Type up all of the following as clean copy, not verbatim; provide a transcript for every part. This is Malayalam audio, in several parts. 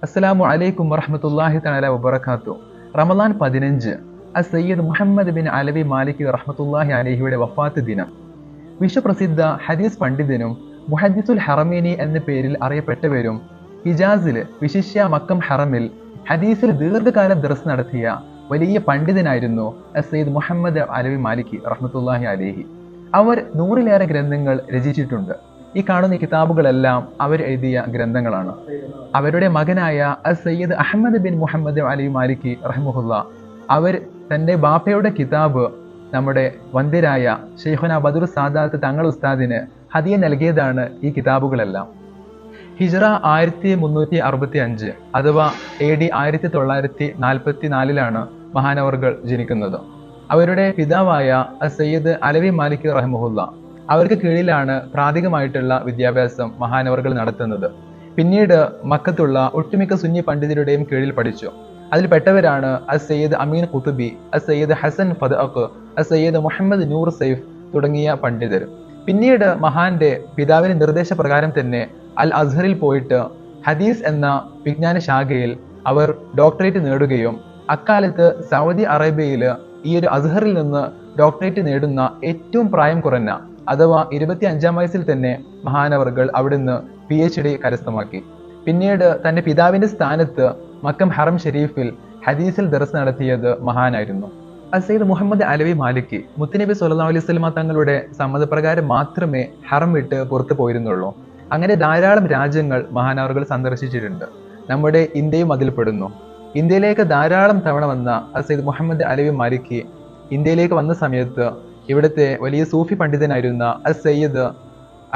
അസ്സലാമു അലൈക്കും വറഹ്മത്തുള്ളാഹി തആല വബറകാതുഹു. റമദാൻ 15 സയ്യിദ് മുഹമ്മദ് ബിൻ അലവി മാലികി റഹ്മത്തുള്ളാഹി അലൈഹിയുടെ വഫാത്ത് ദിനം. വിശ്വപ്രസിദ്ധ ഹദീസ് പണ്ഡിതനും മുഹദ്ദിസുൽ ഹറമൈനി എന്ന പേരിൽ അറിയപ്പെട്ടവരും ഹിജാസിൽ വിശിഷ്യ മക്കം ഹറമിൽ ഹദീസിൽ ദീർഘകാലം ദർസ് നടത്തിയ വലിയ പണ്ഡിതനായിരുന്നു സയ്യിദ് മുഹമ്മദ് അലവി മാലികി റഹ്മത്തുള്ളാഹി അലൈഹി. അവർ 100-ലേറെ ഗ്രന്ഥങ്ങൾ രചിച്ചിട്ടുണ്ട്. ഈ കാണുന്ന കിതാബുകളെല്ലാം അവർ എഴുതിയ ഗ്രന്ഥങ്ങളാണ്. അവരുടെ മകനായ സയ്യിദ് അഹമ്മദ് ബിൻ മുഹമ്മദ് അലി മാലികി റഹ്മഹുല്ല അവർ തൻ്റെ ബാപ്പയുടെ കിതാബ് നമ്മുടെ വന്ദ്യരായ ശൈഖുന ബദർ സാദാത്ത് തങ്ങൾ ഉസ്താദിന് ഹദിയ നൽകിയതാണ് ഈ കിതാബുകളെല്ലാം. ഹിജ്റ 1365 അഥവാ AD 1944 മഹാനവർകൾ ജനിക്കുന്നത്. അവരുടെ പിതാവായ സയ്യിദ് അലവി മാലികി റഹ്മഹുല്ല അവർക്ക് കീഴിലാണ് പ്രാഥമികമായിട്ടുള്ള വിദ്യാഭ്യാസം മഹാനവർകൾ നടത്തുന്നത്. പിന്നീട് മക്കത്തുള്ള ഒട്ടുമിക്ക സുന്നി പണ്ഡിതരുടെയും കീഴിൽ പഠിച്ചു. അതിൽ പെട്ടവരാണ് സയ്യിദ് അമീൻ ഖുതുബി, സയ്യിദ് ഹസൻ ഫദഅഖ്, സയ്യിദ് മുഹമ്മദ് നൂർ സൈഫ് തുടങ്ങിയ പണ്ഡിതർ. പിന്നീട് മഹാന്റെ പിതാവിന്റെ നിർദ്ദേശപ്രകാരം തന്നെ അൽ അസ്ഹറിൽ പോയിട്ട് ഹദീസ് എന്ന വിജ്ഞാന ശാഖയിൽ അവർ ഡോക്ടറേറ്റ് നേടുകയും അക്കാലത്ത് സൗദി അറേബ്യയിൽ ഈ ഒരു അസ്ഹറിൽ നിന്ന് ഡോക്ടറേറ്റ് നേടുന്ന ഏറ്റവും പ്രായം കുറഞ്ഞ അഥവാ 25-ാം വയസ്സിൽ തന്നെ മഹാനവർകൾ അവിടുന്ന് PhD കരസ്ഥമാക്കി. പിന്നീട് തന്റെ പിതാവിന്റെ സ്ഥാനത്ത് മക്കം ഹറം ഷെരീഫിൽ ഹദീസിൽ ദർസ് നടത്തിയത് മഹാനായിരുന്നു. സയ്യിദ് മുഹമ്മദ് അലവി മാലികി മുത്തുനബി സ്വല്ലല്ലാഹു അലൈഹി വസല്ലമ തങ്ങളുടെ സമ്മതപ്രകാരം മാത്രമേ ഹറം വിട്ട് പുറത്തു പോയിരുന്നുള്ളൂ. അങ്ങനെ ധാരാളം രാജ്യങ്ങൾ മഹാനവർകൾ സന്ദർശിച്ചിട്ടുണ്ട്. നമ്മുടെ ഇന്ത്യയും അതിൽപ്പെടുന്നു. ഇന്ത്യയിലേക്ക് ധാരാളം തവണ വന്ന സയ്യിദ് മുഹമ്മദ് അലവി മാലികി ഇന്ത്യയിലേക്ക് വന്ന സമയത്ത് ഇവിടുത്തെ വലിയ സൂഫി പണ്ഡിതനായിരുന്ന സയ്യിദ്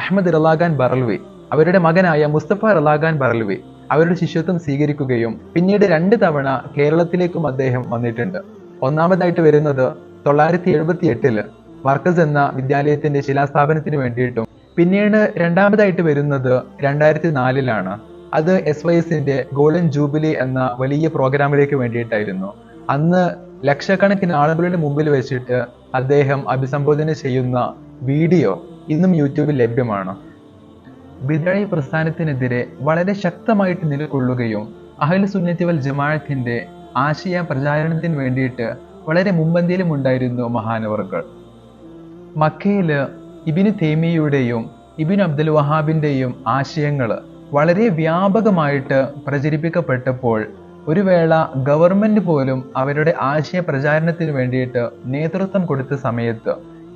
അഹമ്മദ് റളാഖാൻ ബറൽവി അവരുടെ മകനായ മുസ്തഫ റളാഖാൻ ബറൽവി അവരുടെ ശിഷ്യത്വം സ്വീകരിക്കുകയും പിന്നീട് 2 തവണ കേരളത്തിലേക്കും അദ്ദേഹം വന്നിട്ടുണ്ട്. ഒന്നാമതായിട്ട് വരുന്നത് 978 മർക്കസ് എന്ന വിദ്യാലയത്തിന്റെ ശിലാസ്ഥാപനത്തിന് വേണ്ടിയിട്ടും പിന്നീട് രണ്ടാമതായിട്ട് വരുന്നത് 2004 അത് SYSന്റെ ഗോൾഡൻ ജൂബിലി എന്ന വലിയ പ്രോഗ്രാമിലേക്ക് വേണ്ടിയിട്ടായിരുന്നു. അന്ന് ലക്ഷക്കണക്കിന് ആളുകളുടെ മുമ്പിൽ വെച്ചിട്ട് അദ്ദേഹം അഭിസംബോധന ചെയ്യുന്ന വീഡിയോ ഇന്നും യൂട്യൂബിൽ ലഭ്യമാണ്. ബിദ്അഈ പ്രസ്ഥാനത്തിനെതിരെ വളരെ ശക്തമായിട്ട് നിലകൊള്ളുകയും അഹ്ലു സുന്നത്തി വൽ ജമാഅത്തിന്റെ ആശയ പ്രചാരണത്തിന് വേണ്ടിയിട്ട് വളരെ മുൻപന്തിയിലും ഉണ്ടായിരുന്നു മഹാനവർകൾ. മക്കയില് ഇബ്നു തൈമിയ്യയുടെയും ഇബ്നു അബ്ദുൽ വഹാബിന്റെയും ആശയങ്ങൾ വളരെ വ്യാപകമായിട്ട് പ്രചരിപ്പിക്കപ്പെട്ടപ്പോൾ ഒരു വേള ഗവൺമെന്റ് പോലും അവരുടെ ആശയ പ്രചാരണത്തിന് വേണ്ടിയിട്ട് നേതൃത്വം കൊടുത്ത സമയത്ത്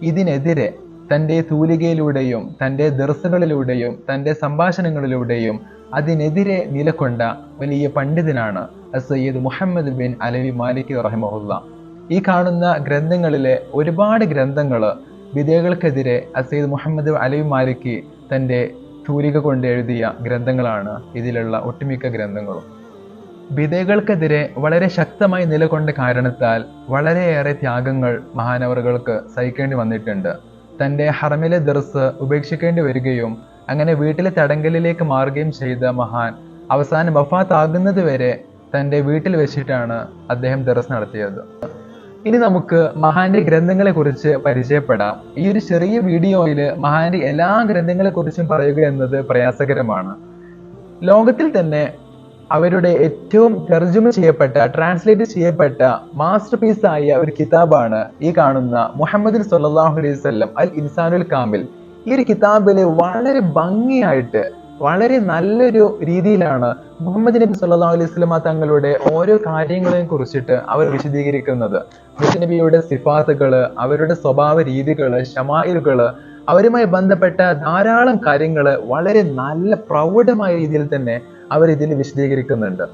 ഇതിനെതിരെ തൻ്റെ തൂലികയിലൂടെയും തൻ്റെ ദർസുകളിലൂടെയും തൻ്റെ സംഭാഷണങ്ങളിലൂടെയും അതിനെതിരെ നിലകൊണ്ട വലിയ പണ്ഡിതനാണ് സയ്യിദ് മുഹമ്മദ് ബിൻ അലവി മാലികി റഹിമഹുല്ല. ഈ കാണുന്ന ഗ്രന്ഥങ്ങളിലെ ഒരുപാട് ഗ്രന്ഥങ്ങൾ വിദയകൾക്കെതിരെ സയ്യിദ് മുഹമ്മദ് അലവി മാലികി തൻ്റെ തൂലിക കൊണ്ട് എഴുതിയ ഗ്രന്ഥങ്ങളാണ് ഇതിലുള്ള ഒട്ടുമിക്ക ഗ്രന്ഥങ്ങളും. ബിദഅകൾക്കെതിരെ വളരെ ശക്തമായി നിലകൊണ്ട കാരണത്താൽ വളരെയേറെ ത്യാഗങ്ങൾ മഹാനവറുകൾക്ക് സഹിക്കേണ്ടി വന്നിട്ടുണ്ട്. തൻ്റെ ഹറമിലെ ദർസ് ഉപേക്ഷിക്കേണ്ടി വരികയും അങ്ങനെ വീട്ടിലെ തടങ്കലിലേക്ക് മാറുകയും ചെയ്ത മഹാൻ അവസാനം വഫാത്ത് ആകുന്നത് വരെ തൻ്റെ വീട്ടിൽ വെച്ചിട്ടാണ് അദ്ദേഹം ദർസ് നടത്തിയത്. ഇനി നമുക്ക് മഹാന്റെ ഗ്രന്ഥങ്ങളെ കുറിച്ച് പരിചയപ്പെടാം. ഈ ഒരു ചെറിയ വീഡിയോയിൽ മഹാന്റെ എല്ലാ ഗ്രന്ഥങ്ങളെ കുറിച്ചും പറയുക എന്നത് പ്രയാസകരമാണ്. ലോകത്തിൽ തന്നെ അവരുടെ ഏറ്റവും തർജുമ ചെയ്യപ്പെട്ട ട്രാൻസ്ലേറ്റ് ചെയ്യപ്പെട്ട മാസ്റ്റർ പീസ് ആയ ഒരു കിതാബാണ് ഈ കാണുന്ന മുഹമ്മദ് സ്വല്ലല്ലാഹു അലൈഹി വസല്ലം അൽ ഇൻസാനുൽ കാമിൽ. ഈ ഒരു കിതാബില് വളരെ ഭംഗിയായിട്ട് വളരെ നല്ലൊരു രീതിയിലാണ് മുഹമ്മദ് നബി സ്വല്ലല്ലാഹു അലൈഹി വസല്ലമ തങ്ങളുടെ ഓരോ കാര്യങ്ങളെയും കുറിച്ചിട്ട് അവർ വിശദീകരിക്കുന്നത്. നബിയുടെ സിഫാത്തുകള്, അവരുടെ സ്വഭാവ രീതികള്, ശമായിലുകള്, അവരുമായി ബന്ധപ്പെട്ട ധാരാളം കാര്യങ്ങള് വളരെ നല്ല പ്രൗഢമായ രീതിയിൽ തന്നെ അവർ ഇതിൽ വിശദീകരിക്കുന്നുണ്ട്.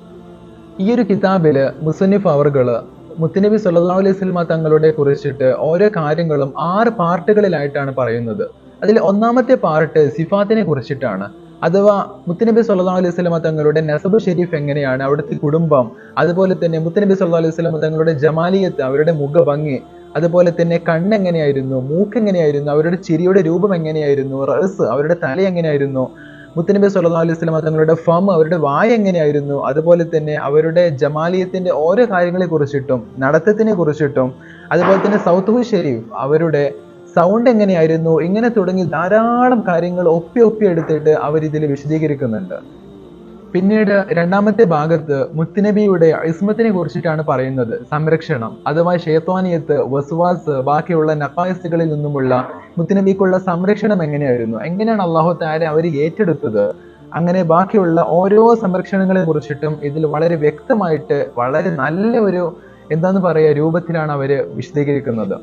ഈ ഒരു കിതാബില് മുസന്നിഫ് അവർകള് മുത്തുനബി സ്വല്ലല്ലാഹു അലൈഹി വസല്ലമ തങ്ങളുടെ കുറിച്ചിട്ട് ഓരോ കാര്യങ്ങളും 6 പാർട്ടുകളിലായിട്ടാണ് പറയുന്നത്. അതിൽ ഒന്നാമത്തെ പാർട്ട് സിഫാത്തിനെ കുറിച്ചിട്ടാണ്. അഥവാ മുത്തുനബി സ്വല്ലല്ലാഹു അലൈഹി വസല്ലമ തങ്ങളുടെ നസബ് ഷെരീഫ് എങ്ങനെയാണ്, അവിടുത്തെ കുടുംബം, അതുപോലെ തന്നെ മുത്തുനബി സ്വല്ലല്ലാഹു അലൈഹി വസല്ലമ തങ്ങളുടെ ജമാലിയത്ത്, അവരുടെ മുഖഭംഗി, അതുപോലെ തന്നെ കണ്ണെങ്ങനെയായിരുന്നു, മൂക്കെങ്ങനെയായിരുന്നു, അവരുടെ ചിരിയുടെ രൂപം എങ്ങനെയായിരുന്നു, റഅസ് അവരുടെ തല എങ്ങനെയായിരുന്നു, മുത്തുനബി സ്വല്ലല്ലാഹു അലൈഹി വസല്ലമ തങ്ങളുടെ ഫം അവരുടെ വായ എങ്ങനെയായിരുന്നു, അതുപോലെ തന്നെ അവരുടെ ജമാലിയത്തിന്റെ ഓരോ കാര്യങ്ങളെ കുറിച്ചിട്ടും നടത്തത്തിനെ കുറിച്ചിട്ടും അതുപോലെ തന്നെ സൗത്തുഹു ഷെരീഫ് അവരുടെ സൗണ്ട് എങ്ങനെയായിരുന്നു, ഇങ്ങനെ തുടങ്ങി ധാരാളം കാര്യങ്ങൾ ഒപ്പി എടുത്തിട്ട് അവർ ഇതിൽ വിശദീകരിക്കുന്നുണ്ട്. പിന്നീട് രണ്ടാമത്തെ ഭാഗത്ത് മുത്തുനബിയുടെ ഇസ്മത്തിനെ കുറിച്ചിട്ടാണ് പറയുന്നത്. സംരക്ഷണം അഥവാ ഷൈത്വാനിയത്ത്, വസ്വാസ്, ബാക്കിയുള്ള നഖായിസുകളിൽ നിന്നുമുള്ള മുത്തുനബിക്കുള്ള സംരക്ഷണം എങ്ങനെയായിരുന്നു, എങ്ങനെയാണ് അല്ലാഹു തആല അവരെ ഏറ്റെടുത്തത്, അങ്ങനെ ബാക്കിയുള്ള ഓരോ സംരക്ഷണങ്ങളെ കുറിച്ചിട്ടും ഇതിൽ വളരെ വ്യക്തമായിട്ട് വളരെ നല്ല ഒരു എന്താന്ന് പറയുക രൂപത്തിലാണ് അവര് വിശദീകരിക്കുന്നത്.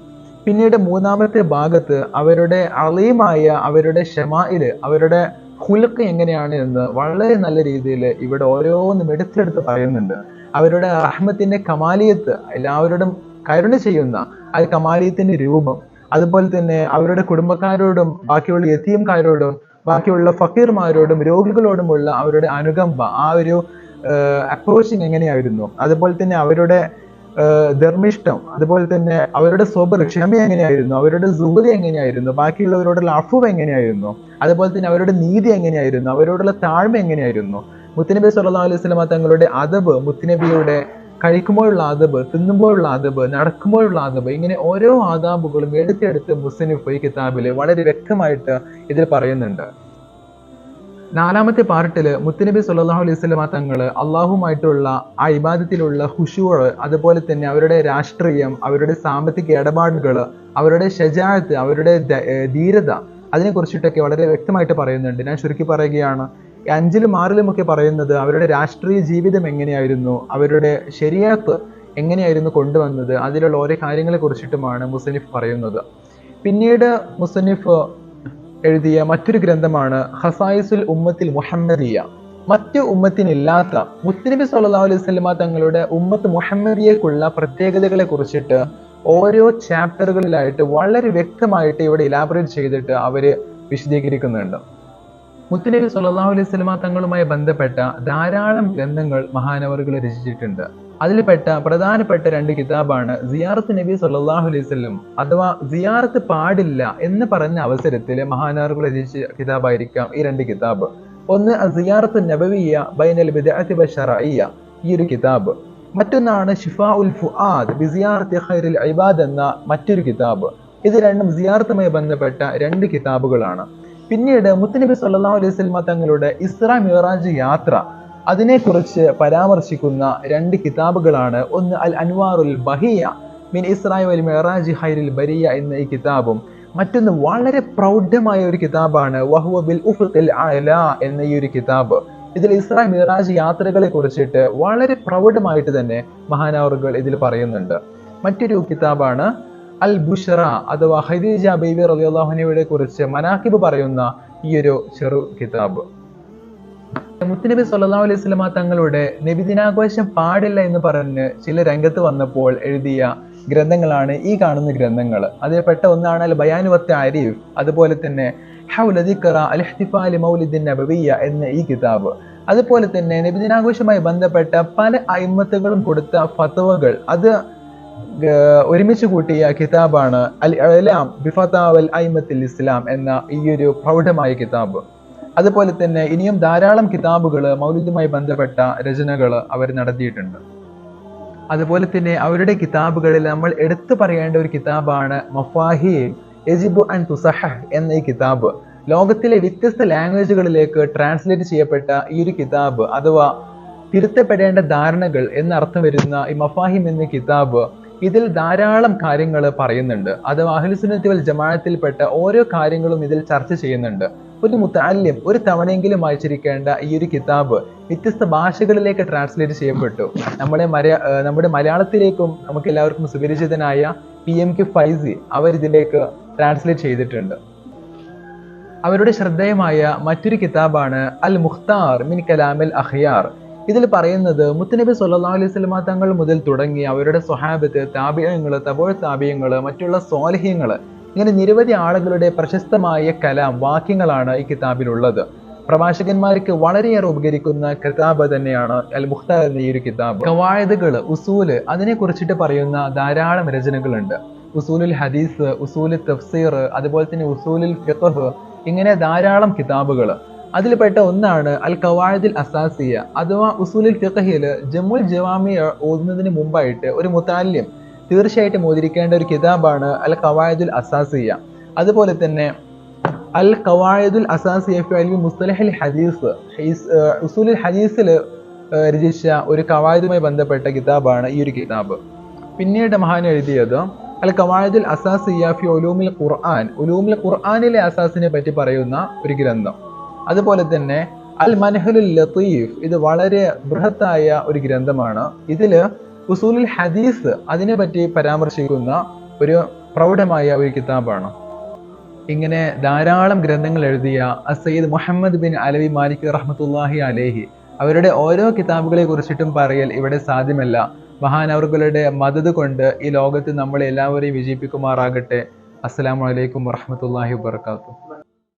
പിന്നീട് മൂന്നാമത്തെ ഭാഗത്ത് അവരുടെ അളീമായ അവരുടെ ഷമായില്, അവരുടെ ഹുലുക്ക് എങ്ങനെയാണ് എന്ന് വളരെ നല്ല രീതിയിൽ ഇവിടെ ഓരോന്നും എടുത്തെടുത്ത് പറയുന്നുണ്ട്. അവരുടെ റഹ്മത്തിന്റെ കമാലിയത്ത്, എല്ലാവരോടും കരുണ ചെയ്യുന്ന ആ കമാലിയത്തിന്റെ രൂപം, അതുപോലെ തന്നെ അവരുടെ കുടുംബക്കാരോടും ബാക്കിയുള്ള യതീംകാരോടും ബാക്കിയുള്ള ഫക്കീർമാരോടും രോഗികളോടുമുള്ള അവരുടെ അനുകമ്പ, ആ ഒരു അപ്രോച്ചിങ് എങ്ങനെയായിരുന്നു, അതുപോലെ തന്നെ അവരുടെ ധർമ്മിഷ്ടം, അതുപോലെ തന്നെ അവരുടെ സ്വബർ ക്ഷമ എങ്ങനെയായിരുന്നു, അവരുടെ സുഹൃതി എങ്ങനെയായിരുന്നു, ബാക്കിയുള്ളവരോടുള്ള അഫുവ് എങ്ങനെയായിരുന്നു, അതുപോലെ തന്നെ അവരുടെ നീതി എങ്ങനെയായിരുന്നു, അവരോടുള്ള താഴ്മ എങ്ങനെയായിരുന്നു, മുത്തുനബി സല്ലല്ലാഹു അലൈഹി വസല്ലമ തങ്ങളുടെ അദബ്, മുത്തുനബിയുടെ കഴിക്കുമ്പോഴുള്ള അദബ്, തിന്നുമ്പോഴുള്ള അദബ്, നടക്കുമ്പോഴുള്ള അദബ്, ഇങ്ങനെ ഓരോ ആദാബുകളും എടുത്തെടുത്ത് മുസ്നിഫ് ഈ കിതാബിൽ വളരെ വ്യക്തമായിട്ട് ഇതിൽ പറയുന്നുണ്ട്. നാലാമത്തെ പാർട്ടില് മുത്തുനബി സല്ലല്ലാഹു അലൈഹി വസല്ലമ തങ്ങള് അള്ളാഹുമായിട്ടുള്ള ആ ഇബാദത്തിലുള്ള ഖുശൂഅ്, അതുപോലെ തന്നെ അവരുടെ രാഷ്ട്രീയം, അവരുടെ സാമ്പത്തിക ഇടപാടുകൾ, അവരുടെ ഷജാഅത്ത്, അവരുടെ ധീരത, അതിനെ കുറിച്ചിട്ടൊക്കെ വളരെ വ്യക്തമായിട്ട് പറയുന്നുണ്ട്. ഞാൻ ചുരുക്കി പറയുകയാണ്, 5ലും 6ലും ഒക്കെ പറയുന്നത് അവരുടെ രാഷ്ട്രീയ ജീവിതം എങ്ങനെയായിരുന്നു, അവരുടെ ശരീഅത്ത് എങ്ങനെയായിരുന്നു കൊണ്ടുവന്നത്, അതിലുള്ള ഓരോ കാര്യങ്ങളെ കുറിച്ചിട്ടുമാണ് മുസന്നിഫ് പറയുന്നത്. പിന്നീട് മുസന്നിഫ് എഴുതിയ മറ്റൊരു ഗ്രന്ഥമാണ് ഖസായിസുൽ ഉമ്മത്തിൽ മുഹമ്മദിയ. മറ്റു ഉമ്മത്തിനില്ലാത്ത മുത്തുനബി സല്ലല്ലാഹു അലൈഹി വസല്ലമ തങ്ങളുടെ ഉമ്മത്ത് മുഹമ്മദിയക്കുള്ള പ്രത്യേകതകളെ കുറിച്ചിട്ട് ഓരോ ചാപ്റ്ററുകളിലായിട്ട് വളരെ വ്യക്തമായിട്ട് ഇവിടെ ഇലാബറേറ്റ് ചെയ്തിട്ട് അവര് വിശദീകരിക്കുന്നുണ്ട്. മുത്തുനബി സല്ലല്ലാഹു അലൈഹി വസല്ലമ തങ്ങളുമായി ബന്ധപ്പെട്ട ധാരാളം ഗ്രന്ഥങ്ങൾ മഹാനവറുകൾ രചിച്ചിട്ടുണ്ട്. അതിൽപ്പെട്ട പ്രധാനപ്പെട്ട 2 കിതാബാണ് സിയാറത്ത് നബി സല്ലല്ലാഹു അലൈഹി വസല്ലം, അഥവാ സിയാറത്ത് പാടില്ല എന്ന് പറഞ്ഞ അവസരത്തിൽ മഹാനവറുകൾ രചിച്ച കിതാബായിരിക്കാം ഈ 2 കിതാബ്. ഒന്ന് സിയാറത്ത് നബവിയ്യ ബൈനൽ ബിദ്അത്തി വശറഇയ്യ, ഈ ഒരു കിതാബ്. മറ്റൊന്നാണ് ശിഫാഉൽ ഫുആദ് ബിസിയാറത്തി ഖൈറുൽ ഇബാദ് എന്ന മറ്റൊരു കിതാബ്. ഇത് രണ്ടും സിയാറത്തുമായി ബന്ധപ്പെട്ട 2 കിതാബുകളാണ്. പിന്നീട് മുത്തുനബി സല്ലല്ലാഹു അലൈഹി വസല്ലം തങ്ങളുടെ ഇസ്രാ മിഅ്റാജ് യാത്ര, അതിനെക്കുറിച്ച് പരാമർശിക്കുന്ന 2 കിതാബുകളാണ്. ഒന്ന് അൽ അൻവാറുൽ ബഹിയ മിൻ ഇസ്രാ വൽ മിഅ്റാജ് ഖൈറുൽ ബരിയ എന്ന ഈ കിതാബും, മറ്റൊന്ന് വളരെ പ്രൗഢമായ ഒരു കിതാബാണ് വഹുവ ബിൽ ഉഫുഖിൽ അഅ്ലാ എന്ന ഈ ഒരു കിതാബ്. ഇതിൽ ഇസ്രാ മിഅ്റാജ് യാത്രകളെ കുറിച്ചിട്ട് വളരെ പ്രൗഢമായിട്ട് തന്നെ മഹാനവറുകൾ ഇതിൽ പറയുന്നുണ്ട്. മറ്റൊരു കിതാബാണ് അൽ ബുഷ്റ, അഥവാ ഖദീജ ബീവി റളിയല്ലാഹു അൻഹയെ കുറിച്ച് മനാഖിബ് പറയുന്ന ഈ ഒരു ചെറു കിതാബ്. മുത്തുനബി സല്ലല്ലാഹു അലൈഹി വസല്ലമ തങ്ങളുടെ നബിദിനാഘോഷം പാടില്ല എന്ന് പറഞ്ഞ് ചില രംഗത്ത് വന്നപ്പോൾ എഴുതിയ ഗ്രന്ഥങ്ങളാണ് ഈ കാണുന്ന ഗ്രന്ഥങ്ങൾ. അതിൽപ്പെട്ട ഒന്നാണ് അൽ ബയാൻ വ തഅരീഫ്, അതുപോലെ തന്നെ ഹൗല ദിക്റ അൽ ഇഹ്തിഫാൽ മൗലിദിൻ നബവിയ്യ എന്ന ഈ കിതാബ്. അതുപോലെ തന്നെ നബിദിനാഘോഷവുമായി ബന്ധപ്പെട്ട പല അയിമ്മത്തുകളും കൊടുത്ത ഫത്വകൾ അത് ഒരുമിച്ച് കൂട്ടിയ കിതാബാണ് അൽ ഇഅ്ലാം ബിഫതാവൽ അയിമ്മത്തിൽ ഇസ്ലാം എന്ന ഈ ഒരു പ്രൗഢമായ കിതാബ്. അതുപോലെ തന്നെ ഇനിയും ധാരാളം കിതാബുകൾ മൗലിദുമായി ബന്ധപ്പെട്ട രചനകൾ അവർ നടത്തിയിട്ടുണ്ട്. അതുപോലെ തന്നെ അവരുടെ കിതാബുകളിൽ നമ്മൾ എടുത്തു പറയേണ്ട ഒരു കിതാബാണ് മഫാഹീം യജിബു അൻ തുസഹഹ് എന്ന ഈ കിതാബ്. ലോകത്തിലെ വ്യത്യസ്ത ലാംഗ്വേജുകളിലേക്ക് ട്രാൻസ്ലേറ്റ് ചെയ്യപ്പെട്ട ഈ ഒരു കിതാബ്, അഥവാ തിരുത്തപ്പെടേണ്ട ധാരണകൾ എന്നർത്ഥം വരുന്ന ഈ മഫാഹിം എന്ന കിതാബ്, ഇതിൽ ധാരാളം കാര്യങ്ങൾ പറയുന്നുണ്ട്. അഥവാ അഹ്ലുസുന്നത്തി വൽ ജമാഅത്തിൽപ്പെട്ട ഓരോ കാര്യങ്ങളും ഇതിൽ ചർച്ച ചെയ്യുന്നുണ്ട്. ഒരു മുതഅല്ലിം ഒരു തവണയെങ്കിലും വായിച്ചിരിക്കേണ്ട ഈ ഒരു കിതാബ് വ്യത്യസ്ത ഭാഷകളിലേക്ക് ട്രാൻസ്ലേറ്റ് ചെയ്യപ്പെട്ടു. നമ്മുടെ മലയാളത്തിലേക്കും നമുക്ക് എല്ലാവർക്കും സുപരിചിതനായ PMK ഫൈസി അവരിതിലേക്ക് ട്രാൻസ്ലേറ്റ് ചെയ്തിട്ടുണ്ട്. അവരുടെ ശ്രദ്ധേയമായ മറ്റൊരു കിതാബാണ് അൽ മുഖ്താർ മിൻ കലാമിൽ അഖ്യാർ. ഇതിൽ പറയുന്നത് മുത്തുനബി സല്ലല്ലാഹു അലൈഹി വസല്ലമ തങ്ങൾ മുതൽ തുടങ്ങി അവരുടെ സ്വഹാബത്ത്, താബിഈങ്ങൾ, തബഉ താബിഈങ്ങൾ, മറ്റുള്ള സ്വാലിഹീങ്ങൾ, ഇങ്ങനെ നിരവധി ആളുകളുടെ പ്രശസ്തമായ കലാം വാക്യങ്ങളാണ് ഈ കിതാബിലുള്ളത്. പ്രഭാഷകന്മാർക്ക് വളരെയേറെ ഉപകരിക്കുന്ന കിതാബ് തന്നെയാണ് അൽ മുഖ്താർ എന്ന ഈ ഒരു കിതാബ്. ഖവായിദുകൾ, ഉസൂല്, അതിനെ കുറിച്ചിട്ട് പറയുന്ന ധാരാളം രചനകളുണ്ട്. ഉസൂലുൽ ഹദീസ്, ഉസൂലുൽ തഫ്സീർ, അതുപോലെ തന്നെ ഉസൂലുൽ ഫിഖ്ഹ്, ഇങ്ങനെ ധാരാളം കിതാബുകൾ. അതിൽപ്പെട്ട ഒന്നാണ് അൽ ഖവായിദുൽ അസാസിയ, അഥവാ ഉസൂലുൽ ഫിഖ്ഹിൽ ജമുൽ ജവാമി ഓതുന്നതിന് മുമ്പായിട്ട് ഒരു മുതഅല്ലിം തീർച്ചയായിട്ടും ഓതിരിക്കേണ്ട ഒരു കിതാബാണ് അൽ ഖവായിദുൽ അസാസിയ. അതുപോലെ തന്നെ അൽ ഖവായിദുൽ അസാസിയ ഫി ഇൽമി മുസ്തലഹിൽ ഹദീസ്, ഉസൂലുൽ ഹദീസിൽ രചിച്ച ഒരു ഖവായിദുമായി ബന്ധപ്പെട്ട കിതാബാണ് ഈ ഒരു കിതാബ്. പിന്നീട് മഹാൻ എഴുതിയത് അൽ ഖവായിദുൽ അസാസിയ ഫി ഉലൂമിൽ ഖുർആൻ, ഉലൂമിൽ ഖുർആനിലെ അസാസിനെ പറ്റി പറയുന്ന ഒരു ഗ്രന്ഥം. അതുപോലെ തന്നെ അൽ മൻഹലുൽ ലത്തീഫ്, ഇത് വളരെ ബൃഹത്തായ ഒരു ഗ്രന്ഥമാണ്. ഇതില് ഉസൂലുൽ ഹദീസ് അതിനെ പറ്റി പരാമർശിക്കുന്ന ഒരു പ്രൗഢമായ ഒരു കിതാബാണ്. ഇങ്ങനെ ധാരാളം ഗ്രന്ഥങ്ങൾ എഴുതിയ സയ്യിദ് മുഹമ്മദ് ബിൻ അലവി മാലിക് റഹ്മത്തുള്ളാഹി അലൈഹി അവരുടെ ഓരോ കിതാബുകളെ കുറിച്ചിട്ടും പറയൽ ഇവിടെ സാധ്യമല്ല. മഹാനവറുകളുടെ മദദ് കൊണ്ട് ഈ ലോകത്ത് നമ്മളെ എല്ലാവരെയും വിജയിപ്പിക്കുമാറാകട്ടെ. അസ്സലാമു അലൈക്കും വറഹ്മത്തുള്ളാഹി വബറകാതുഹു.